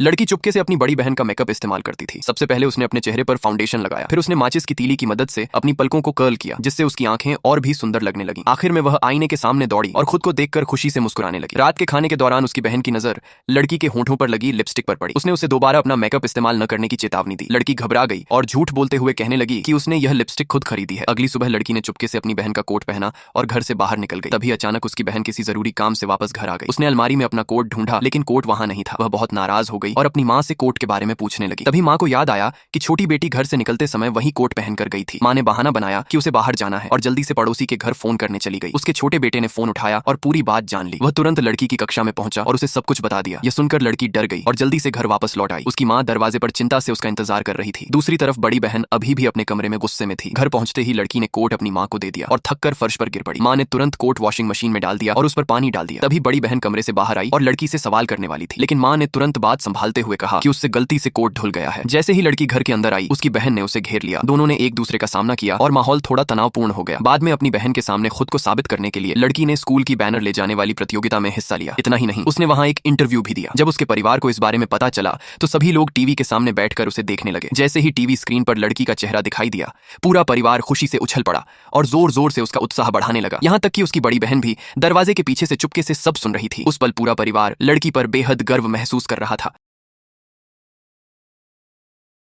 लड़की चुपके से अपनी बड़ी बहन का मेकअप इस्तेमाल करती थी। सबसे पहले उसने अपने चेहरे पर फाउंडेशन लगाया, फिर उसने माचिस की तीली की मदद से अपनी पलकों को कर्ल किया, जिससे उसकी आंखें और भी सुंदर लगने लगी। आखिर में वह आईने के सामने दौड़ी और खुद को देखकर खुशी से मुस्कुराने लगी। रात के खाने के दौरान उसकी बहन की नजर लड़की के होंठों पर लगी लिपस्टिक पर पड़ी। उसने उसे दोबारा अपना मेकअप इस्तेमाल न करने की चेतावनी दी। लड़की घबरा गई और झूठ बोलते हुए कहने लगी कि उसने यह लिपस्टिक खुद खरीदी है। अगली सुबह लड़की ने चुपके से अपनी बहन का कोट पहना और घर से बाहर निकल गई। तभी अचानक उसकी बहन किसी जरूरी काम से वापस घर आ गई। उसने अलमारी में अपना कोट ढूंढा, लेकिन कोट वहां नहीं था। वह बहुत नाराज हो गई और अपनी माँ से कोट के बारे में पूछने लगी। तभी माँ को याद आया कि छोटी बेटी घर से निकलते समय वही कोट पहनकर गई थी। माँ ने बहाना बनाया कि उसे बाहर जाना है और जल्दी से पड़ोसी के घर फोन करने चली गई। उसके छोटे बेटे ने फोन उठाया और पूरी बात जान ली। वह तुरंत लड़की की कक्षा में पहुंचा और उसे सब कुछ बता दिया। यह सुनकर लड़की डर गई और जल्दी से घर वापस लौट आई। उसकी माँ दरवाजे पर चिंता से उसका इंतजार कर रही थी। दूसरी तरफ बड़ी बहन अभी भी अपने कमरे में गुस्से में थी। घर पहुंचते ही लड़की ने कोट अपनी माँ को दे दिया और थककर फर्श पर गिर पड़ी। माँ ने तुरंत कोट वॉशिंग मशीन में डाल दिया और उस पर पानी डाल दिया। तभी बड़ी बहन कमरे से बाहर आई और लड़की से सवाल करने वाली थी, लेकिन माँ ने तुरंत बात संभालते हुए कहा कि उससे गलती से कोट धुल गया है। जैसे ही लड़की घर के अंदर आई, उसकी बहन ने उसे घेर लिया। दोनों ने एक दूसरे का सामना किया और माहौल थोड़ा तनावपूर्ण हो गया। बाद में अपनी बहन के सामने खुद को साबित करने के लिए लड़की ने स्कूल की बैनर ले जाने वाली प्रतियोगिता में हिस्सा लिया। इतना ही नहीं, उसने वहां एक इंटरव्यू भी दिया। जब उसके परिवार को इस बारे में पता चला तो सभी लोग टीवी के सामने बैठकर उसे देखने लगे। जैसे ही टीवी स्क्रीन पर लड़की का चेहरा दिखाई दिया, पूरा परिवार खुशी से उछल पड़ा और जोर जोर से उसका उत्साह बढ़ाने लगा। यहाँ तक कि उसकी बड़ी बहन भी दरवाजे के पीछे से चुपके से सब सुन रही थी। उस पल पूरा परिवार लड़की पर बेहद गर्व महसूस कर रहा था।